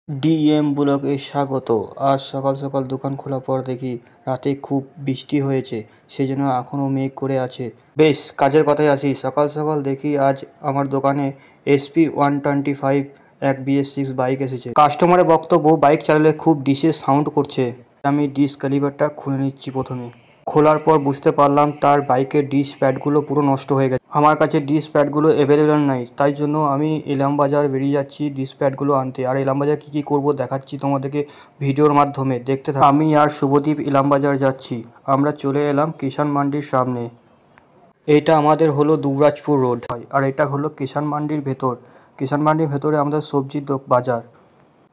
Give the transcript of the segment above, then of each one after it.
DM ব্লগে স্বাগত। আজ সকাল সকাল দোকান খোলার পর দেখি রাতে খুব বৃষ্টি হয়েছে, সেজন্য এখনও মেঘ করে আছে। বেশ, কাজের কথায় আসি। সকাল সকাল দেখি আজ আমার দোকানে SP125 এক BS6 বাইক এসেছে। কাস্টমারের বক্তব্য, বাইক চালালে খুব ডিসে সাউন্ড করছে। আমি ডিস ক্যালিপারটা খুলে নিচ্ছি। প্রথমে খোলার পর বুঝতে পারলাম তার বাইকের ডিস প্যাডগুলো পুরো নষ্ট হয়ে গেছে। আমার কাছে ডিস প্যাডগুলো অ্যাভেলেবেল নাই, তাই জন্য আমি ইলামবাজার বেরিয়ে যাচ্ছি ডিস প্যাডগুলো আনতে। আর ইলামবাজার কী কী করবো দেখাচ্ছি তোমাদেরকে ভিডিওর মাধ্যমে, দেখতে থাকো। আমি আর শুভদীপ ইলামবাজার যাচ্ছি। আমরা চলে এলাম কিষাণ মান্ডির সামনে। এইটা আমাদের হলো দুবরাজপুর রোড, আর এটা হলো কিষাণ মান্ডির ভেতর। কিষাণ মান্ডির ভেতরে আমাদের সবজির বাজার।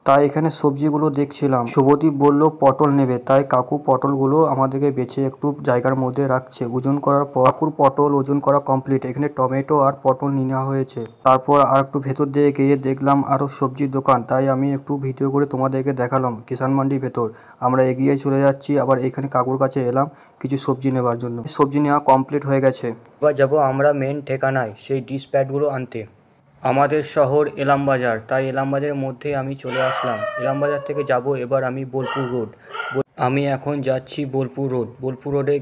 তাই এখানে সবজিগুলো দেখছিলাম। শুভদীপ বলল পটল নেবে, তাই কাকু পটলগুলো আমাদেরকে বেছে একটু জায়গার মধ্যে রাখছে। ওজন করার পর কাকুর পটল ওজন করা কমপ্লিট। এখানে টমেটো আর পটল নেওয়া হয়েছে। তারপর আর একটু ভেতর দিয়ে গিয়ে দেখলাম আরও সবজির দোকান, তাই আমি একটু ভিডিও করে তোমাদেরকে দেখালাম কিষাণ মান্ডির ভেতর। আমরা এগিয়ে চলে যাচ্ছি। আবার এখানে কাকুর কাছে এলাম কিছু সবজি নেবার জন্য। সবজি নেওয়া কমপ্লিট হয়ে গেছে। এবার যাবো আমরা মেন ঠিকানায় সেই ডিশ প্যাডগুলো আনতে। আমাদের শহর ইলামবাজার, তাই ইলামবাজারের মধ্যে আমি চলে আসলাম। ইলামবাজার থেকে যাব এবার আমি বোলপুর রোড। আমি এখন যাচ্ছি বোলপুর রোড। বোলপুর রোডে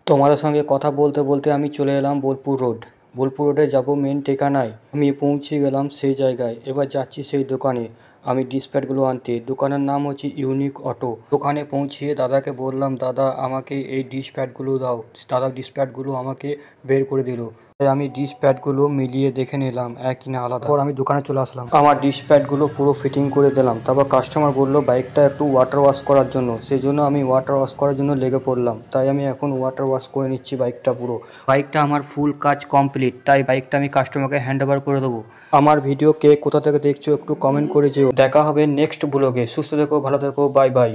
তোমাদের সঙ্গে কথা বলতে বলতে আমি চলে এলাম বোলপুর রোড। বোলপুর রোডে যাব মেন ঠিকানায়। আমি পৌঁছে গেলাম সেই জায়গায়। এবার যাচ্ছি সেই দোকানে আমি ডিশ প্যাডগুলো আনতে। দোকানের নাম হচ্ছে ইউনিক অটো। দোকানে পৌঁছিয়ে দাদাকে বললাম, দাদা আমাকে এই ডিশ প্যাডগুলো দাও। দাদা ডিশ প্যাডগুলো আমাকে বের করে দিল। তাই আমি ডিশ প্যাডগুলো মিলিয়ে দেখে নিলাম এক কিনা আলাদা। তারপর আমি দোকানে চলে আসলাম। আমার ডিশ প্যাডগুলো পুরো ফিটিং করে দিলাম। তারপর কাস্টমার বললো বাইকটা একটু ওয়াটার ওয়াশ করার জন্য, সেই জন্য আমি ওয়াটার ওয়াশ করার জন্য লেগে পড়লাম। তাই আমি এখন ওয়াটার ওয়াশ করে নিচ্ছি বাইকটা পুরো। বাইকটা আমার ফুল কাজ কমপ্লিট, তাই বাইকটা আমি কাস্টমারকে হ্যান্ড ওভার করে দেবো। আমার ভিডিও কে কোথা থেকে দেখছো একটু কমেন্ট করে যেও। দেখা হবে নেক্সট ব্লগে। সুস্থ থেকো, ভালো থেকো, বাই বাই।